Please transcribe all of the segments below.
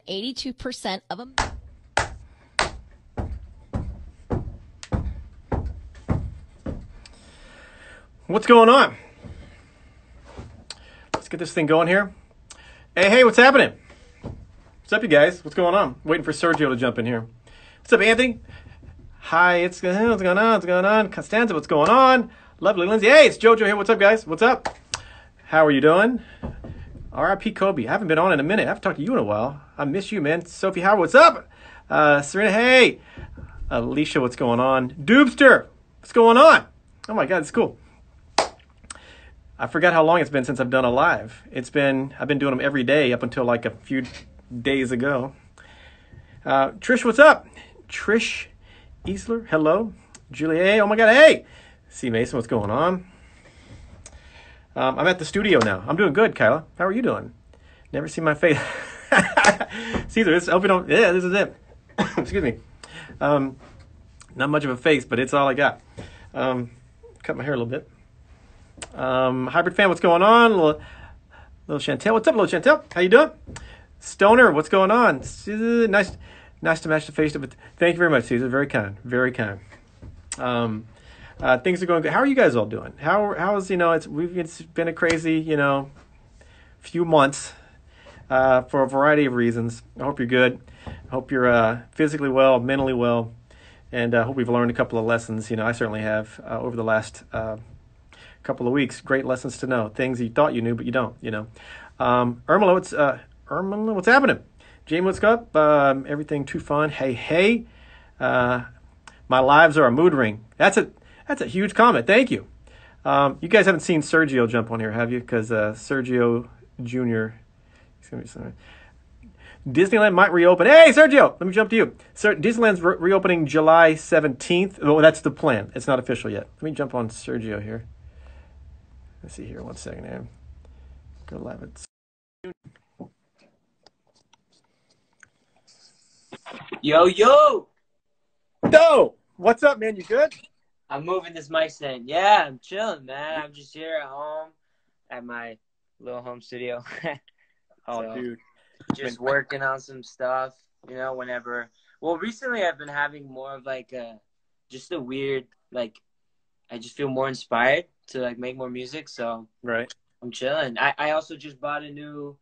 82% of them. What's going on? Let's get this thing going here. Hey, what's happening? What's up, you guys? What's going on? Waiting for Sergio to jump in here. What's up, Anthony? Hi, what's going on? What's going on? Constanza, what's going on? Lovely Lindsay. Hey, it's Jojo here. What's up, guys? What's up? How are you doing? R.I.P. Kobe. I haven't been on in a minute. I haven't talked to you in a while. I miss you, man. Sophie Howard, what's up? Serena, hey. Alicia, what's going on? Doobster, what's going on? Oh my God, it's cool. I forgot how long it's been since I've done a live. I've been doing them every day up until like a few days ago. Trish, what's up? Trish Easler, hello. Julia, hey, oh my God, hey. C. Mason, what's going on? I'm at the studio now. I'm doing good, Kyla. How are you doing? Never seen my face. Caesar, this is it. Excuse me. Not much of a face, but it's all I got. Cut my hair a little bit. Hybrid fan, what's going on? Little Chantel, what's up, little Chantel? How you doing? Stoner, what's going on? Nice to match the face. But thank you very much, Caesar. Very kind, very kind. Things are going good. How are you guys all doing? How's it's been a crazy few months for a variety of reasons. I hope you're good. I hope you're physically well, mentally well, and I hope we've learned a couple of lessons. I certainly have over the last couple of weeks. Great lessons to know. Things you thought you knew, but you don't. Irmela, what's happening? Jamie, what's up? Everything too fun. Hey. My lives are a mood ring. That's a huge comment. Thank you. You guys haven't seen Sergio jump on here, have you? Because Sergio Jr. Disneyland might reopen. Hey, Sergio, let me jump to you. Disneyland's reopening July 17th. Oh, that's the plan. It's not official yet. Let me jump on Sergio here. Let's see here. 1 second here. Go live it. Yo! What's up, man? You good? I'm moving this mic stand. Yeah, I'm chilling, man. I'm just here at home at my little home studio. Dude. Just working on some stuff, whenever. Well, recently I've been having more of just a weird, I just feel more inspired to make more music. So right. I'm chilling. I also just bought a new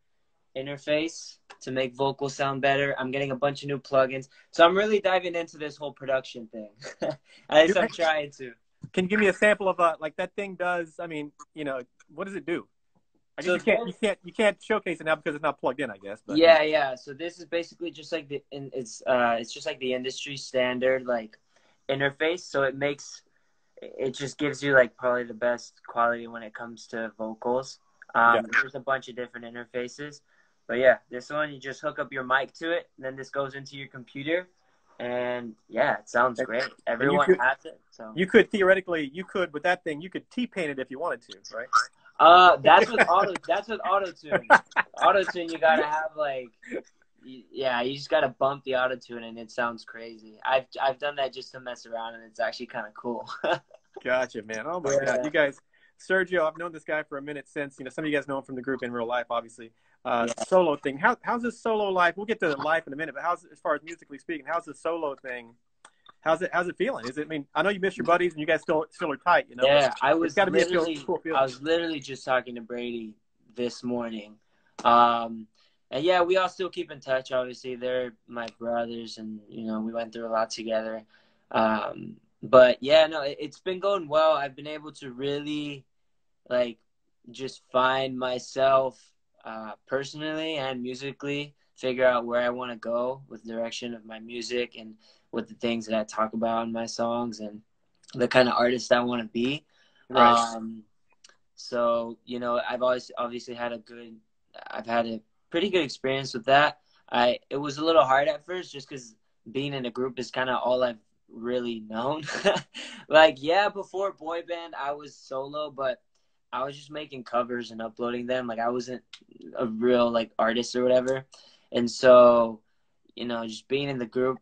interface to make vocals sound better. I'm getting a bunch of new plugins. So I'm really diving into this whole production thing. At least I'm trying to. Can you give me a sample of that thing does? I mean, what does it do? I guess you can't showcase it now because it's not plugged in, I guess. But. Yeah. So this is basically just it's just like the industry standard interface. So it just gives you probably the best quality when it comes to vocals. There's a bunch of different interfaces. But yeah, this one, you just hook up your mic to it, and then this goes into your computer, and yeah, it sounds great. Everyone has it. So you could theoretically, with that thing, you could T-paint it if you wanted to, right? That's with auto-tune. Auto-tune, you gotta have you just gotta bump the auto-tune, and it sounds crazy. I've done that just to mess around, and it's actually kind of cool. Gotcha, man. Oh my God, you guys. Sergio, I've known this guy for a minute since, some of you guys know him from the group in real life, obviously. Solo thing. How's this solo life? We'll get to the life in a minute, but as far as musically speaking, how's the solo thing? How's it feeling? I know you miss your buddies and you guys still are tight, Yeah, I was literally just talking to Brady this morning. And yeah, we all still keep in touch, obviously. They're my brothers and, we went through a lot together. But yeah, no, it's been going well. I've been able to really just find myself personally and musically, figure out where I want to go with the direction of my music and with the things that I talk about in my songs and the kind of artist I want to be. Right. So, I've always obviously had I've had a pretty good experience with that. It was a little hard at first just because being in a group is kind of all I've really known. Before boy band I was solo, but I was just making covers and uploading them. I wasn't a real artist or whatever. And so just being in the group,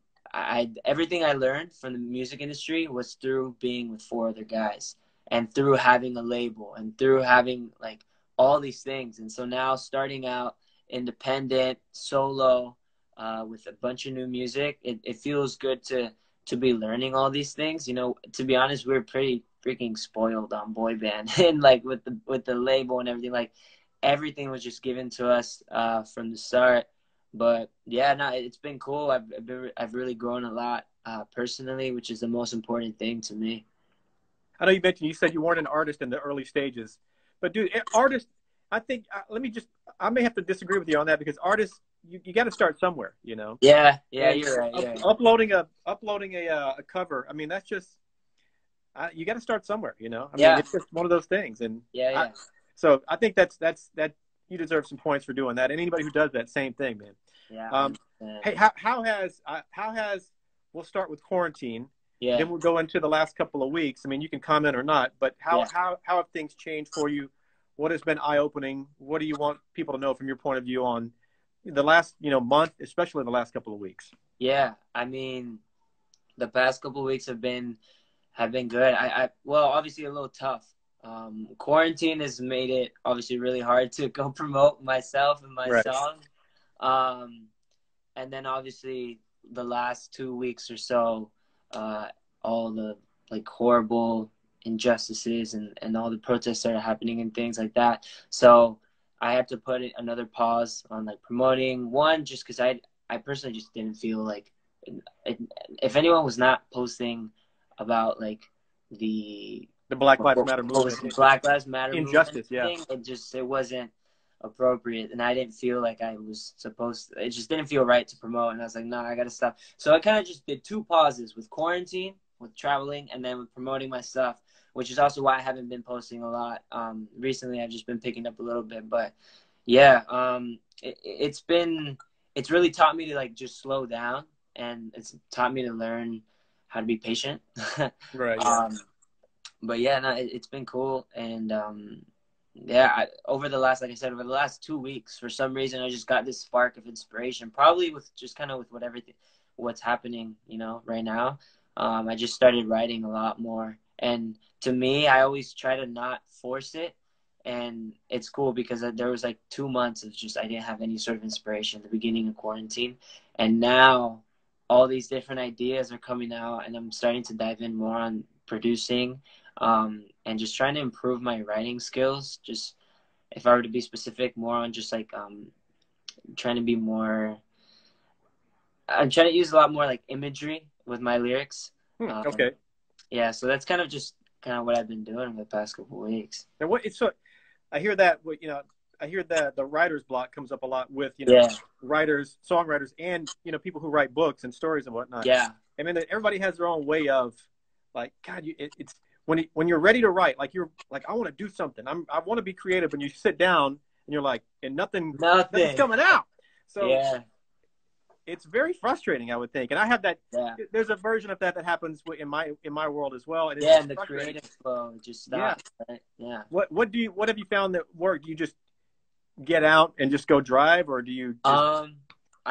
everything I learned from the music industry was through being with 4 other guys and through having a label and through having all these things. And so now starting out independent, solo, with a bunch of new music. It feels good to be learning all these things. You know, to be honest, we're pretty freaking spoiled on boy band and like with the label and everything. Like everything was just given to us from the start. But yeah, no, it's been cool. I've really grown a lot personally, which is the most important thing to me. I know you said you weren't an artist in the early stages, but dude, artists, I think, I may have to disagree with you on that because artists, you got to start somewhere, you know? Yeah, yeah, And you're right. Yeah, uploading a cover, I mean, that's just, you got to start somewhere, you know? I mean, yeah, it's just one of those things. And yeah, yeah, so I think that you deserve some points for doing that. And anybody who does that, same thing, man. yeah. Hey, how has, we'll start with quarantine. Yeah, Then we'll go into the last couple of weeks. I mean, you can comment or not, but yeah. how have things changed for you? What has been eye-opening? What do you want people to know from your point of view on the last, month, especially the last couple of weeks? Yeah, I mean, the past couple of weeks have been good. Well, obviously a little tough. Quarantine has made it obviously really hard to go promote myself and my Right. song. And then obviously the last 2 weeks or so, all the like horrible injustices and all the protests that are happening and things like that. So I had to put another pause on like promoting one, just because I personally just didn't feel like if anyone was not posting about like the The Black Lives Matter what was movement, the Black Lives Matter movement injustice, yeah. thing, it wasn't appropriate, and I didn't feel like I was supposed to, it just didn't feel right to promote, and I was like, nah, I gotta stop. So I kind of just did two pauses with quarantine, with traveling, and then with promoting my stuff, which is also why I haven't been posting a lot. Recently I've just been picking up a little bit, but yeah, it's really taught me to like just slow down, and it's taught me to learn how to be patient. Right. Yeah. But yeah, no, it's been cool. And yeah, over the last, like I said, over the last 2 weeks, for some reason, I just got this spark of inspiration, probably with just kind of with what's happening, right now. I just started writing a lot more. And to me, I always try to not force it. And it's cool because there was like 2 months of just, I didn't have any sort of inspiration at the beginning of quarantine. And now all these different ideas are coming out, and I'm starting to dive in more on producing, and just trying to improve my writing skills. Just if I were to be specific, more on just like trying to be more. I'm trying to use a lot more like imagery with my lyrics. Okay. Yeah, so that's kind of what I've been doing over the past couple of weeks. And I hear that, I hear that the writer's block comes up a lot with, Yeah. writers, songwriters, and, people who write books and stories and whatnot. Yeah. I mean, everybody has their own way of, like, God, it's when you're ready to write, like you're like, I want to do something. I want to be creative. And you sit down and you're like, and nothing's coming out. So yeah, it's very frustrating, I would think. And I have that. yeah, There's a version of that happens in my world as well. And and the creative flow just stops. Yeah. Right? Yeah. What have you found that work? Do you just get out and just go drive, or do you just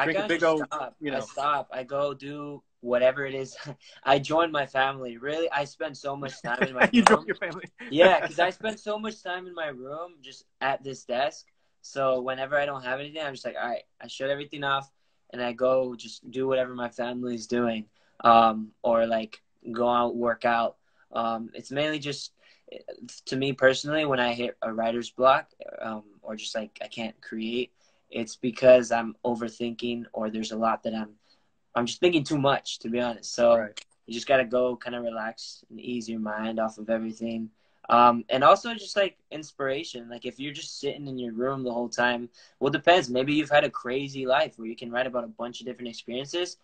drink a big old, stop. I stop. I go do whatever it is. I join my family. Really, I spend so much time in my you room. join your family? Yeah, because I spend so much time in my room just at this desk. So whenever I don't have anything, I'm just like, all right, I shut everything off and I go just do whatever my family is doing, or like go out, work out. It's mainly just, to me personally, when I hit a writer's block, or just like I can't create, it's because I'm overthinking, or there's a lot that I'm just thinking too much, to be honest. So Right. you just got to go kind of relax and ease your mind off of everything. And also just like inspiration. Like if you're just sitting in your room the whole time, well, it depends. Maybe you've had a crazy life where you can write about a bunch of different experiences.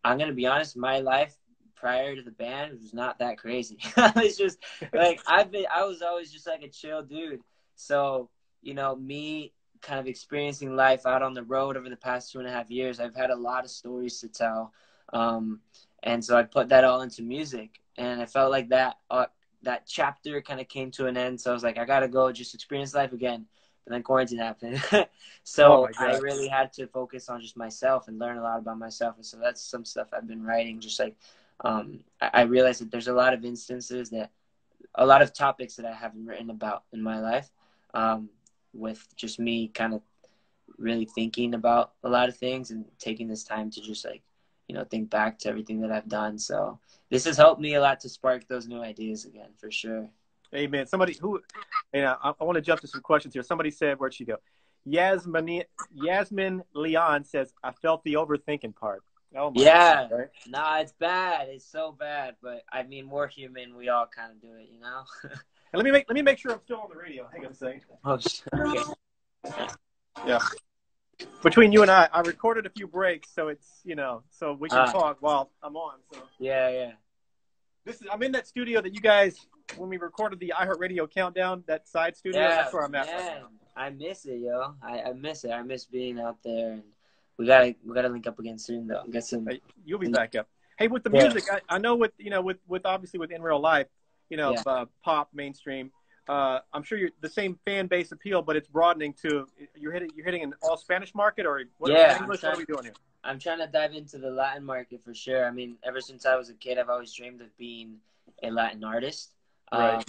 I'm going to be honest, my life prior to the band was not that crazy. It's just like I was always just like a chill dude. So, me kind of experiencing life out on the road over the past 2.5 years, I've had a lot of stories to tell. And so I put that all into music, and I felt like that chapter kind of came to an end. So I was like, I got to go just experience life again. And then quarantine happened. So I really had to focus on just myself and learn a lot about myself. And so that's some stuff I've been writing. Just like, I realized that there's a lot of instances a lot of topics that I haven't written about in my life, with just me kind of really thinking about a lot of things and taking this time to just like, you know, think back to everything that I've done. So this has helped me a lot to spark those new ideas again, for sure. Amen. Somebody who, I want to jump to some questions here. Somebody said, where'd she go? Yasmin Leon says, I felt the overthinking part. Oh my God, Yeah, right? nah, it's bad. It's so bad. But I mean, we're human. We all kind of do it, you know? And let me make sure I'm still on the radio. Hang on a second. Oh, shit. Okay. Yeah. Between you and I recorded a few breaks, so it's, you know, so we can talk while I'm on. So Yeah, yeah. I'm in that studio that you guys, when we recorded the iHeartRadio countdown, that side studio. Yeah, That's where I'm at man. right now. I miss it, yo. I miss it. I miss being out there, and we gotta link up again soon, though. Get some. Hey, you'll be back up. Hey, with the Yeah. music, I know with obviously with In Real Life, you know, Yeah. pop mainstream. I'm sure you're the same fan base appeal, but it's broadening to you're hitting an all Spanish market, or what? Yeah, English? What are we doing here? I'm trying to dive into the Latin market for sure. I mean, ever since I was a kid, I've always dreamed of being a Latin artist. Right.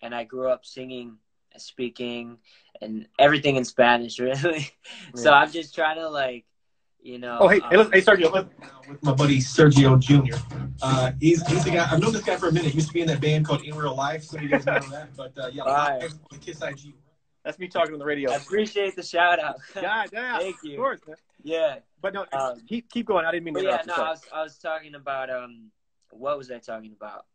And I grew up singing, speaking, and everything in Spanish, really. So Yeah. I'm just trying to, like, you know. Oh, hey, Sergio, with my buddy Sergio Jr. He's the guy. I've known this guy for a minute. He used to be in that band called In Real Life. Some of you guys know that. But Right. the Kiss IG. That's me talking on the radio. I appreciate the shout out. Yeah, Thank you. Of course, man. Yeah. But no, keep going. I didn't mean to But interrupt. yeah, no, I was talking about what was I talking about?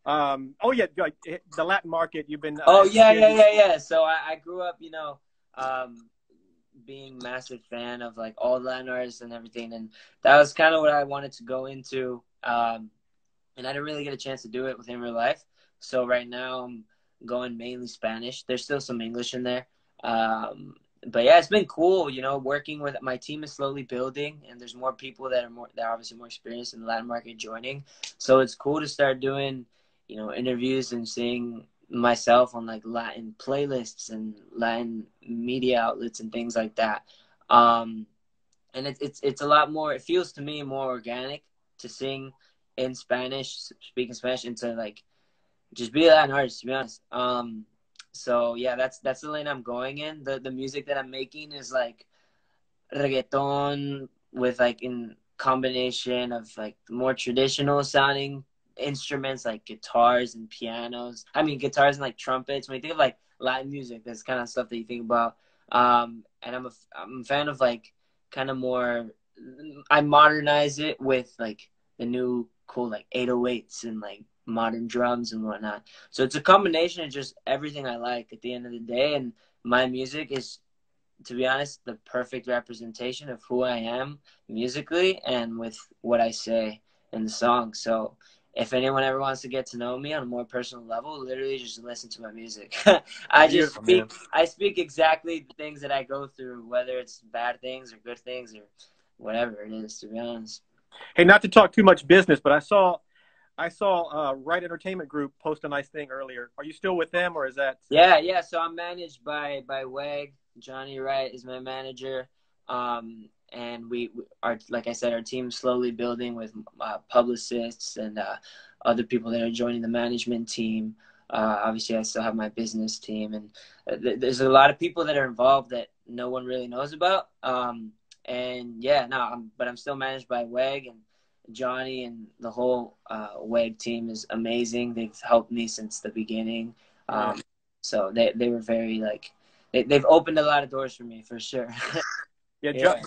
Oh yeah, the Latin market. You've been. Yeah. So I grew up, you know, being massive fan of like all Latin artists and everything, and that was kind of what I wanted to go into. And I didn't really get a chance to do it within real life. So right now I'm going mainly Spanish. There's still some English in there. But yeah, it's been cool, you know, working with my team is slowly building, and there's more people that are obviously more experienced in the Latin market joining. So it's cool to start doing, you know, interviews and seeing myself on like Latin playlists and Latin media outlets and things like that. And it's a lot more. It feels to me more organic to sing in Spanish, speaking Spanish, and to like just be a Latin artist, to be honest. So yeah, that's the lane I'm going in. The music that I'm making is like reggaeton with like in combination of like more traditional sounding instruments like guitars and pianos. I mean guitars and like trumpets. When you think of like Latin music, that's kind of stuff that you think about. And I'm a fan of like kind of more. I modernize it with like the new cool like 808s and like modern drums and whatnot. So it's a combination of just everything I like at the end of the day. And my music is, to be honest, the perfect representation of who I am musically and with what I say in the song. So if anyone ever wants to get to know me on a more personal level, literally just listen to my music. I speak exactly the things that I go through, whether it's bad things or good things or whatever it is, to be honest. Hey, not to talk too much business, but I saw Right Entertainment Group post a nice thing earlier. Are you still with them, or is that? Yeah. So I'm managed by WEG. Johnny Wright is my manager. And we are, like I said, our team's slowly building with publicists and other people that are joining the management team. Obviously, I still have my business team, and there's a lot of people that are involved that no one really knows about. But I'm still managed by WEG, and Johnny and the whole WEG team is amazing. They've helped me since the beginning. So they were very like they've opened a lot of doors for me for sure.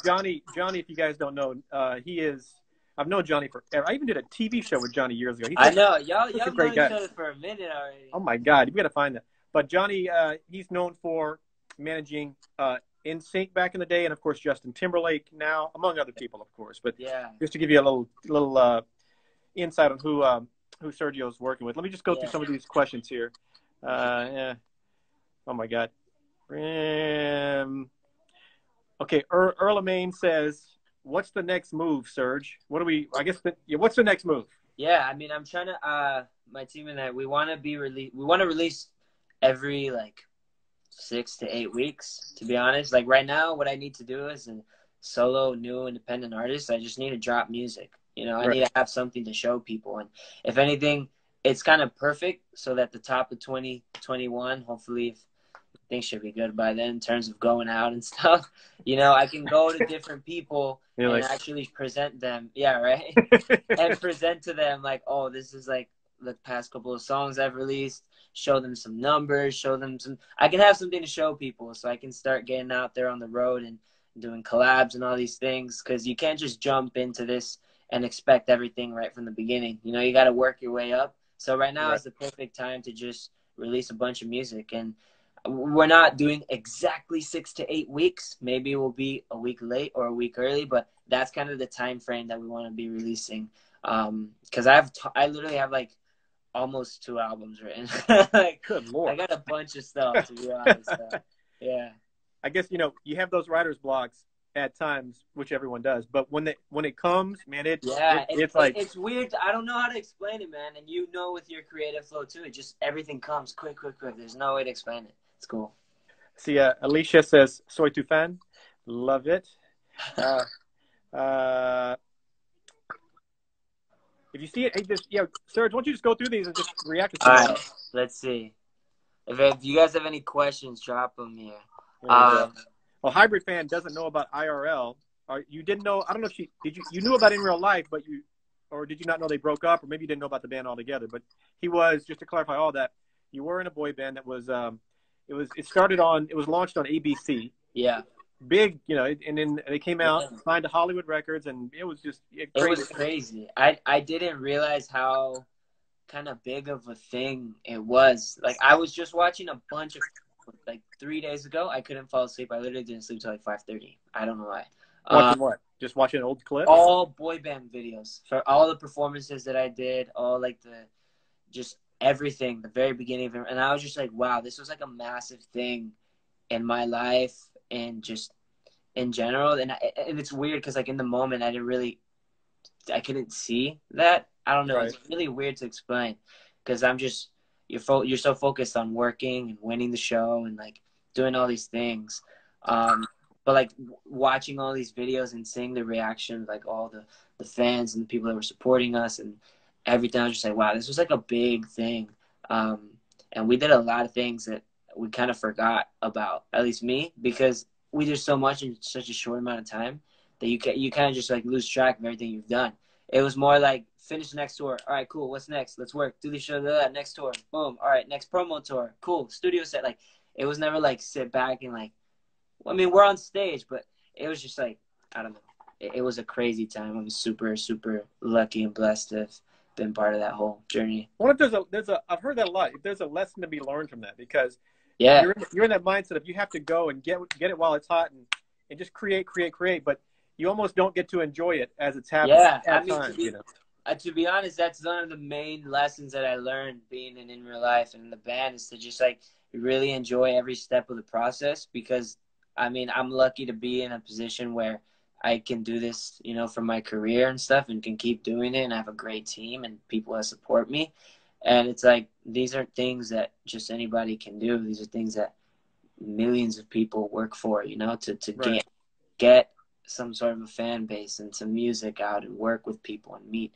Johnny, if you guys don't know, he is. I've known Johnny forever. I even did a TV show with Johnny years ago. I know y'all known each guy. other for a minute already. Oh my God, you got to find that. But Johnny, he's known for managing NSYNC back in the day, and of course Justin Timberlake now, among other people, of course. But just to give you a little insight on who Sergio's working with. Let me just go through some of these questions here. Oh my God. Okay, Earl Maine says, "What's the next move, Serge? What's the next move?" Yeah, I mean, I'm trying to. My team and I, we want to release every like 6 to 8 weeks. To be honest, like right now, what I need to do as a solo new independent artist, I just need to drop music. You know, I need to have something to show people, and if anything, it's kind of perfect so that the top of 2021, hopefully, if things should be good by then in terms of going out and stuff. You know, I can go to different people You're and like, actually present them. Yeah, right. And present to them like, oh, this is like the past couple of songs I've released. Show them some numbers. Show them some. I can have something to show people, so I can start getting out there on the road and doing collabs and all these things. Because you can't just jump into this and expect everything right from the beginning. You know, you got to work your way up. So right now right. is the perfect time to just release a bunch of music. And we're not doing exactly 6 to 8 weeks. Maybe we'll be a week late or a week early, but that's kind of the time frame that we want to be releasing. Because I literally have like almost 2 albums written. Like, Good I Lord. got a bunch of stuff, to be honest. Yeah. I guess, you have those writer's blocks at times, which everyone does. But when it comes, man, Yeah, it's like, it's weird. I don't know how to explain it, man. And you know, with your creative flow too, it just everything comes quick, quick, quick. There's no way to explain it. It's cool. see, Alicia says, "Soy tu fan." Love it. Uh, uh, if you see it, hey, just Serge, why don't you just go through these and just react to All some of them? right, let's see. If you guys have any questions, drop them here. There we go. Well, Hybrid Fan doesn't know about IRL. You didn't know? I don't know if you knew about In Real Life, but or did you not know they broke up, or maybe you didn't know about the band altogether? But he was, just to clarify all that, you were in a boy band that was it was launched on ABC. Yeah. Big, and then they came out, signed to Hollywood Records, and it was just crazy. It was crazy. I didn't realize how kind of big of a thing it was. Like, I was just watching a bunch of, like, 3 days ago. I couldn't fall asleep. I literally didn't sleep till like 5:30. I don't know why. Watching what? Just watching old clips? All boy band videos for all the performances that I did, all like just everything, the very beginning of it. And I was just like, wow, this was like a massive thing in my life and just in general. And it's weird because like in the moment I couldn't see that. I don't know. Right. It's really weird to explain because you're so focused on working and winning the show and like doing all these things. But like watching all these videos and seeing the reaction of like all the fans and the people that were supporting us and everything, I was just like, wow, this was like a big thing. And we did a lot of things that we kind of forgot about, at least me, because we did so much in such a short amount of time that you kind of just like lose track of everything you've done. It was more like finish the next tour. All right, cool. What's next? Let's work. Do the show. Next tour. Boom. All right, next promo tour. Cool. Studio set. Like, it was never like sit back and like, I mean, we're on stage, but it was just like, I don't know. It was a crazy time. I was super, super lucky and blessed to have been part of that whole journey. I wonder if I've heard that a lot. If there's a lesson to be learned from that, because Yeah, you're in that mindset of you have to go and get it while it's hot and just create, but you almost don't get to enjoy it as it's happening at times, to be honest, that's one of the main lessons that I learned being in real life and in the band is to just like really enjoy every step of the process because, I mean, I'm lucky to be in a position where I can do this, for my career and stuff and can keep doing it and I have a great team and people that support me. And it's like, these aren't things that just anybody can do. These are things that millions of people work for, to Right. get some sort of a fan base and some music out and work with people and meet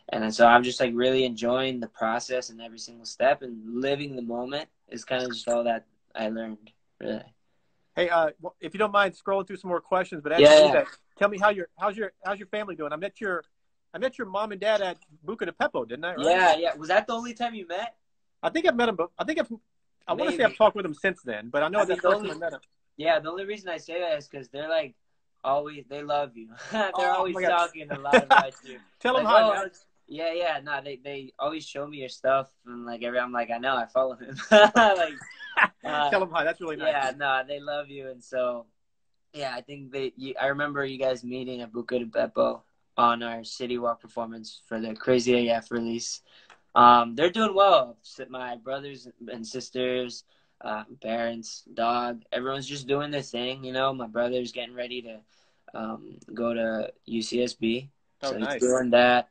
and so I'm just like really enjoying the process and every single step and living the moment is kind of just all that I learned, really. Hey, if you don't mind scrolling through some more questions, but Yeah. tell me how's your family doing? I met your mom and dad at Buca de Beppo, didn't I? Right? Yeah. Was that the only time you met? I think I've met him, but I want to say I've talked with him since then, but I know that first time I met him. Yeah, the only reason I say that is because they're like they love you. They're always my God. talking a lot about you. Tell them like, hi, oh, man. Yeah. No, they always show me your stuff and like I'm like, I know, I follow him. Like, tell them hi. That's really nice. Yeah, no, they love you, and so yeah, I think I remember you guys meeting at Buca de Beppo on our City Walk performance for the Crazy AF release. They're doing well. My brothers and sisters, parents, dog, everyone's just doing their thing. My brother's getting ready to go to UCSB, so nice. he's doing that.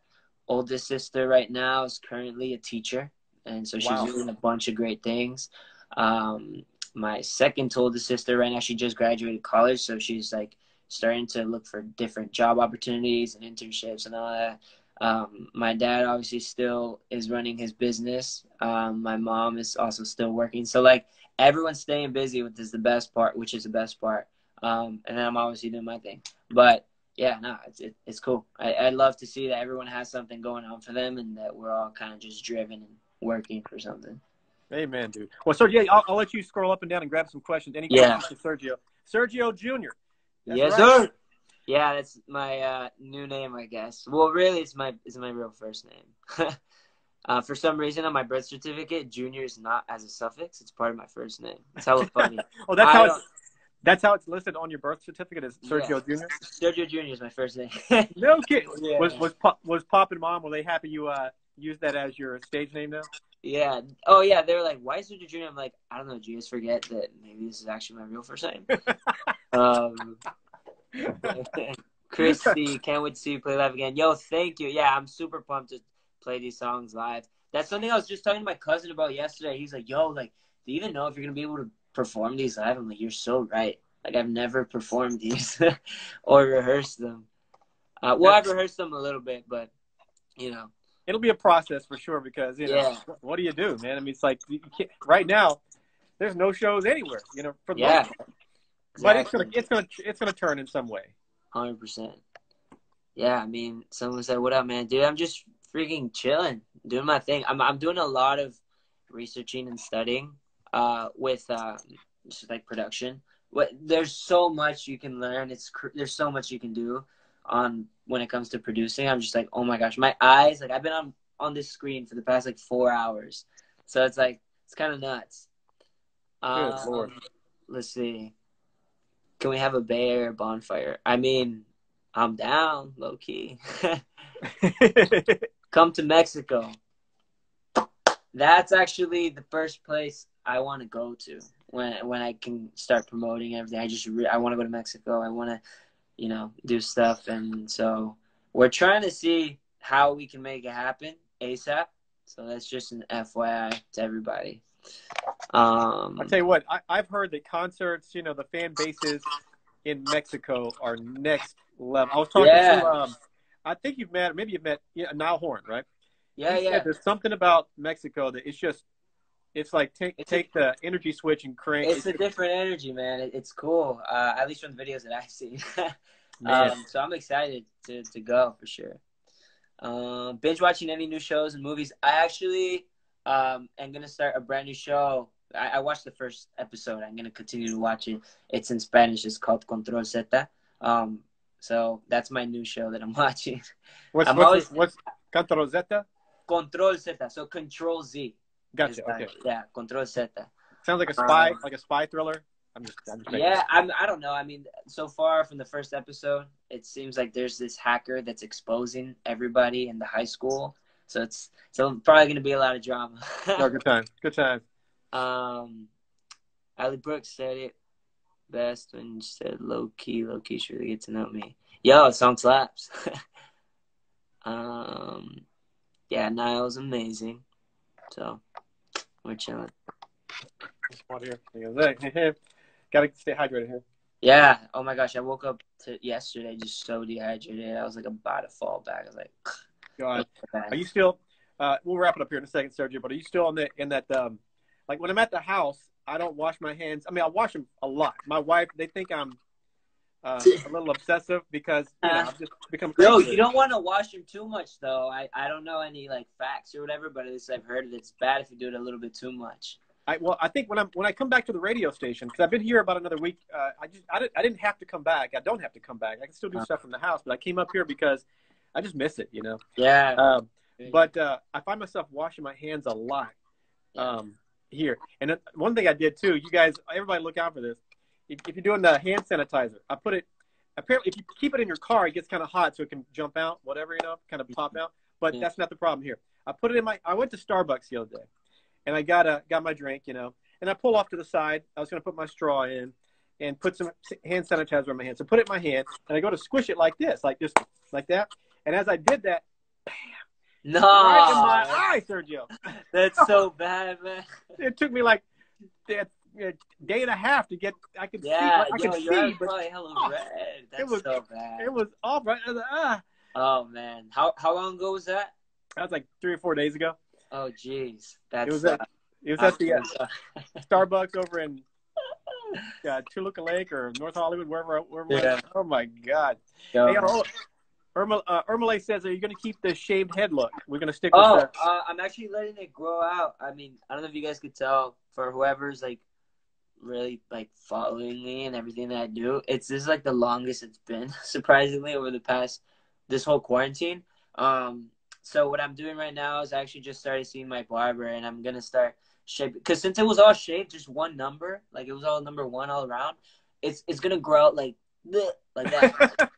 Oldest sister right now is currently a teacher, and so she's doing a bunch of great things. My second oldest sister right now, she just graduated college, so she's like starting to look for different job opportunities and internships and all that. My dad obviously still is running his business. My mom is also still working. So like everyone's staying busy, which is the best part. And then I'm obviously doing my thing. But yeah, no, it's cool. I love to see that everyone has something going on for them, and that we're all kind of just driven and working for something. Amen, dude. Well, Sergio, I'll let you scroll up and down and grab some questions. Any Yeah. questions for Sergio? Sergio Jr. That's Yes, right. sir. Yeah, that's my new name, I guess. Well, really, it's my real first name. For some reason, on my birth certificate, Junior is not as a suffix. It's part of my first name. It's hella funny. Oh, that's how it's listed on your birth certificate as Sergio Jr.? Sergio Jr. is my first name. No kidding. Yeah. Was Pop and Mom, were they happy you use that as your stage name now? Yeah. Oh, yeah. They were like, why Sergio Jr.? I'm like, I don't know. Do you guys forget that maybe this is actually my real first name? Christy, can't wait to see you play live again. Yo, thank you. Yeah, I'm super pumped to play these songs live. That's something I was just talking to my cousin about yesterday. He's like, yo, like, do you even know if you're going to be able to perform these live? I'm like, you're so right. Like, I've never performed these or rehearsed them. Well, I've rehearsed them a little bit, but, you know. It'll be a process for sure because, you know, what do you do, man? I mean, it's like, you can't, right now, there's no shows anywhere, you know, for the most part. Exactly. But it's gonna turn in some way. 100%. Yeah, I mean, someone said, "What up, man, dude?" I'm just freaking chilling, doing my thing. I'm doing a lot of researching and studying with just like production. There's so much you can learn. There's so much you can do when it comes to producing. I'm just like, oh my gosh, my eyes, like I've been on this screen for the past like 4 hours, so it's like it's kind of nuts. Good Lord. Let's see. Can we have a Bay Area bonfire? I mean, I'm down, low key. Come to Mexico. That's actually the first place I want to go to when I can start promoting everything. I want to go to Mexico. I want to, you know, do stuff. And so we're trying to see how we can make it happen ASAP. So that's just an FYI to everybody. I'll tell you what, I've heard that concerts, you know, the fan bases in Mexico are next level. I was talking to, I think you've met Niall Horn, right? Yeah, he said there's something about Mexico that it's like take the energy switch and crank. It's a different energy, man. It's cool, at least from the videos that I've seen. So I'm excited to go for sure. Binge watching any new shows and movies. I actually am going to start a brand new show. I watched the first episode. I'm going to continue to watch it. It's in Spanish. It's called Control Z. So that's my new show that I'm watching. What's Control Z? Control Z. So Control Z. Gotcha. Okay. Yeah, Control Z. Sounds like a spy thriller. I'm just I don't know. I mean, so far from the first episode, it seems like there's this hacker that's exposing everybody in the high school. So it's probably going to be a lot of drama. Oh, good time. Good time. Ali Brooks said it best when she said low key should really get to know me. Yo, song slaps. Yeah, Niall's amazing. So we're chilling. Gotta stay hydrated here. Yeah. Oh my gosh, I woke up yesterday just so dehydrated. I was like about to fall back. I was like, God. Are you still? We'll wrap it up here in a second, Sergio. But are you still in that? Like when I'm at the house, I don't wash my hands. I mean, I wash them a lot. My wife, they think I'm a little obsessive because I've just become crazy. No, you don't want to wash them too much, though. I don't know any like facts or whatever, but at least I've heard it's bad if you do it a little bit too much. I think when I come back to the radio station, because I've been here about another week, I didn't have to come back. I don't have to come back. I can still do stuff from the house, but I came up here because I just miss it, you know. Yeah. But I find myself washing my hands a lot here. And one thing I did too, you guys, everybody look out for this. If you're doing the hand sanitizer, I put it. Apparently, if you keep it in your car, it gets kind of hot, so it can jump out, whatever, you know, kind of pop out. But that's not the problem here. I put it in I went to Starbucks the other day. And I got my drink, you know, and I pull off to the side. I was going to put my straw in and put some hand sanitizer on my hand. So put it in my hand, and I go to squish it like this, like just like that. And as I did that, bam! No, right in my eye, Sergio. That's so bad, man. It took me like a day and a half to get. I could see, I could see, but probably hella red. That's so bad. It was awful. I was like, Oh man, how long ago was that? That was like 3 or 4 days ago. Oh, jeez. It was I'm at the so sorry. Starbucks over in Toluca Lake or North Hollywood, wherever it was. Yeah. Oh my God! Yo, Hey, man. Ermale says, "Are you going to keep the shaved head look? We're going to stick with Oh, that." I'm actually letting it grow out. I mean, I don't know if you guys could tell, for whoever's like really like following me and everything that I do. This is like the longest it's been, surprisingly, over the past this whole quarantine. So what I'm doing right now is I actually just started seeing my barber, and I'm gonna start shaping, because since it was all shaved, just one number, like it was all number one all around. It's gonna grow out like bleh, like that.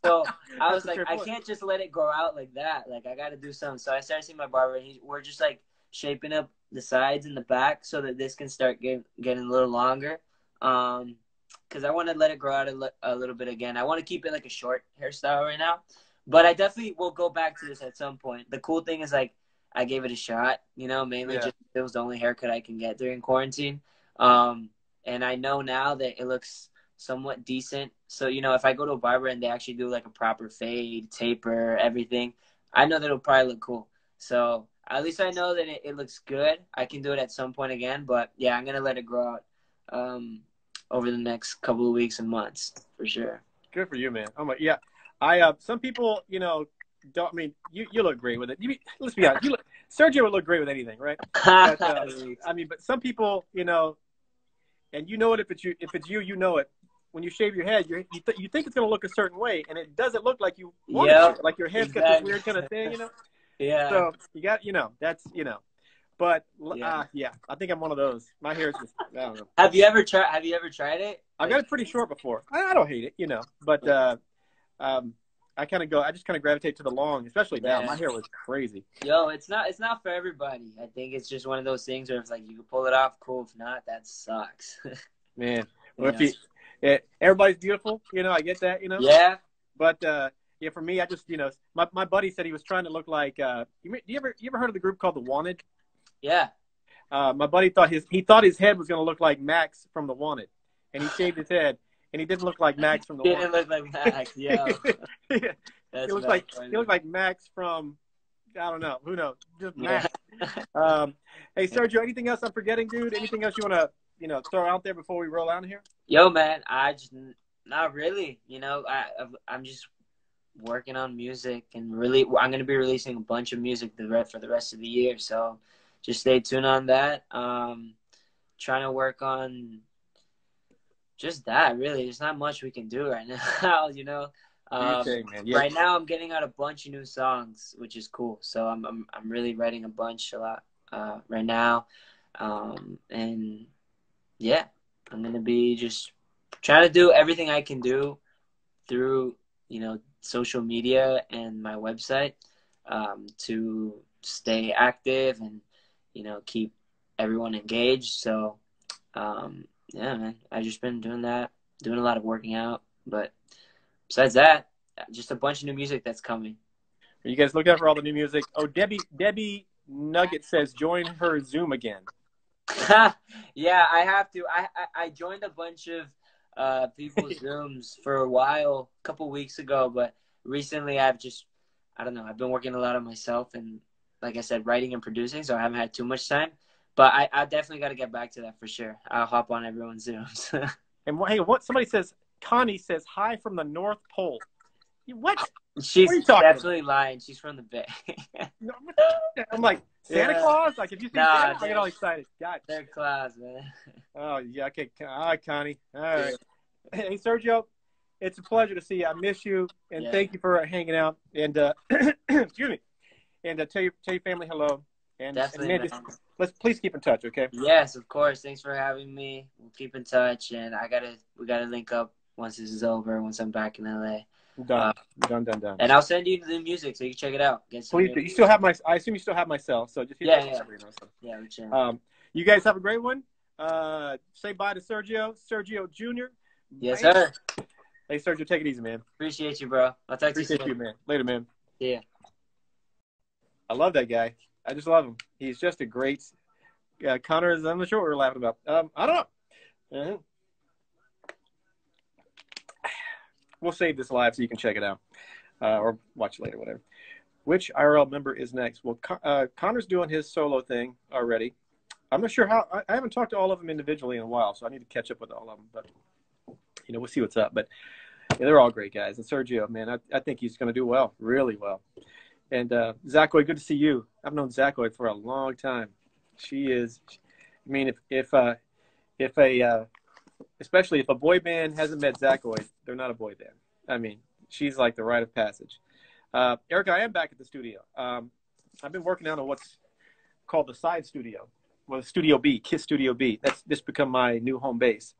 So I was like, I can't just let it grow out like that. Like I got to do something. So I started seeing my barber, and we're just like shaping up the sides and the back so that this can start getting a little longer. Because I want to let it grow out a little bit again. I want to keep it like a short hairstyle right now, but I definitely will go back to this at some point. The cool thing is like I gave it a shot, mainly just it was the only haircut I can get during quarantine. And I know now that it looks somewhat decent. So, if I go to a barber and they actually do like a proper fade, taper, everything, I know that it'll probably look cool. So at least I know that it looks good. I can do it at some point again, but yeah, I'm going to let it grow out over the next couple of weeks and months for sure. Good for you, man. Oh my, yeah. Some people, don't. I mean, you look great with it. Let's be honest. Sergio would look great with anything, right? But, but some people, and you know it if it's you, you know it. When you shave your head, you think it's going to look a certain way, and it doesn't look like you want it to. Like your head's got this weird kind of thing, Yeah. So you got, that's, But I think I'm one of those. My hair is just, I don't know. Have you ever tried it? I got it pretty short before. I don't hate it, but I just kind of gravitate to the long, especially now. My hair was crazy. Yo, it's not for everybody. I think it's just one of those things where it's like you can pull it off, cool. If not, that sucks. Man, well, everybody's beautiful, I get that, Yeah. But for me, I just, my buddy said he was trying to look like. You ever heard of the group called The Wanted? Yeah. My buddy thought his head was going to look like Max from The Wanted, and he shaved his head, and he didn't look like Max from The Wanted. Didn't look like Max, yeah. He looked like Max from, I don't know, who knows, just Max. Hey Sergio, anything else I'm forgetting, dude? Anything else you want to throw out there before we roll out of here? Yo, man, not really. I'm just working on music, and really, I'm gonna be releasing a bunch of music for the rest of the year. So just stay tuned on that. Trying to work on just that. Really, there's not much we can do right now. Right now I'm getting out a bunch of new songs, which is cool. So I'm really writing a lot right now, and yeah, I'm gonna be just trying to do everything I can do through social media and my website to stay active and keep everyone engaged. So yeah, man, I've just been doing that, doing a lot of working out, but besides that, just a bunch of new music that's coming. Are you guys looking out for all the new music? Oh, Debbie Nugget says join her Zoom again. Yeah, I have to. I joined a bunch of people's Zooms for a while, a couple weeks ago, but recently I don't know, I've been working a lot on myself and, like I said, writing and producing, so I haven't had too much time. But I definitely got to get back to that for sure. I'll hop on everyone's Zooms. And hey, somebody says, Connie says, hi from the North Pole. What? She's definitely lying. She's from the Bay. I'm like, Santa Claus? Like, if you see Santa, I get all excited. God. Santa Claus, man. Oh, yeah, okay. All right, Connie. All right. Hey, Sergio, it's a pleasure to see you. I miss you, and thank you for hanging out. And, excuse me. And tell your family hello. And definitely, let's please keep in touch, okay? Yes, of course. Thanks for having me. We'll keep in touch, and we gotta link up once this is over, once I'm back in LA. Done. And I'll send you the music so you can check it out. Please do. You still have I assume you still have my cell, so just yeah. We can. You guys have a great one. Say bye to Sergio Jr. Yes, sir. Hey, Sergio, take it easy, man. Appreciate you, bro. I'll talk to you soon. Appreciate you, man. Later, man. Yeah. I love that guy. I just love him. He's just a great. Connor is. I'm not sure what we're laughing about. I don't know. We'll save this live so you can check it out or watch it later, whatever. Which IRL member is next? Well, Connor's doing his solo thing already. I'm not sure how. I haven't talked to all of them individually in a while, so I need to catch up with all of them. But we'll see what's up. But yeah, they're all great guys. And Sergio, man, I think he's going to do well, really well. And Zachoid, good to see you. I've known Zachoid for a long time. She is. I mean, if a especially if a boy band hasn't met Zachoid, they're not a boy band. I mean, she's like the rite of passage. Erica, I am back at the studio. I've been working out on what's called the side studio, well, Studio B, Kiss Studio B. That's just become my new home base.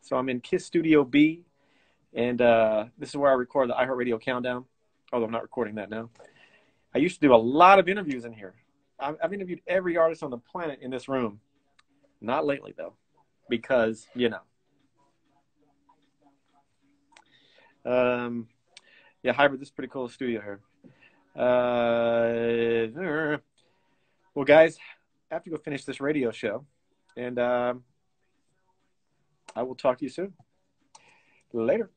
So I'm in Kiss Studio B, and this is where I record the iHeartRadio Countdown, although I'm not recording that now. I used to do a lot of interviews in here. I've interviewed every artist on the planet in this room. Not lately, though, because, yeah, Hybrid, this is pretty cool studio here. Well, guys, I have to go finish this radio show, and I will talk to you soon. Later.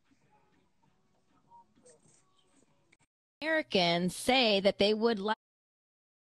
Americans say that they would like